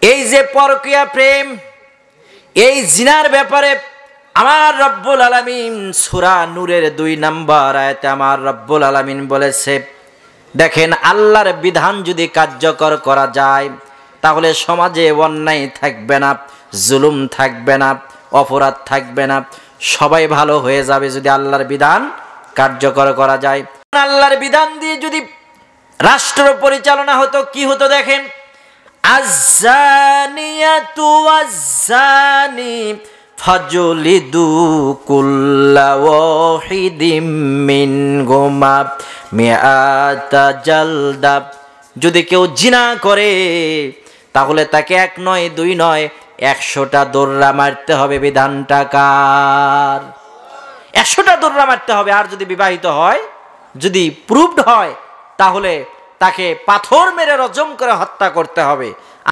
এই যে পরকীয়া প্রেম, এই জিনার ব্যাপারে আমার রব্বুল আলামিন সূরা নূরের 2 নম্বর আয়াতে আমার রব্বুল আলামিন বলেছে, দেখেন আল্লাহর বিধান যদি কার্যকর করা যায় তাহলে সমাজে অন্যায় থাকবে না, জুলুম থাকবে না, অপরাধ থাকবে না, সবাই ভালো হয়ে যাবে যদি আল্লাহর বিধান কার্যকর করা যায়। আল্লাহর বিধান দিয়ে যদি রাষ্ট্র পরিচালনা হতো কি হতো দেখেন, আয-যানিয়াতু ওয়াজ-যানি ফাজলিদু কুল্লা ওয়াহিদিম মিনহুমা মিআতা জালদা। যদি কেউ জিনা করে তাহলে তাকে 1 নয় 2 নয় 100টা দৌড়া মারতে হবে। বিধানটা কার? 100টা দৌড়া মারতে হবে। আর যদি বিবাহিত হয়, যদি প্রুভড হয়, তাহলে তাকে পাথর মেরে রজম করে হত্যা করতে হবে।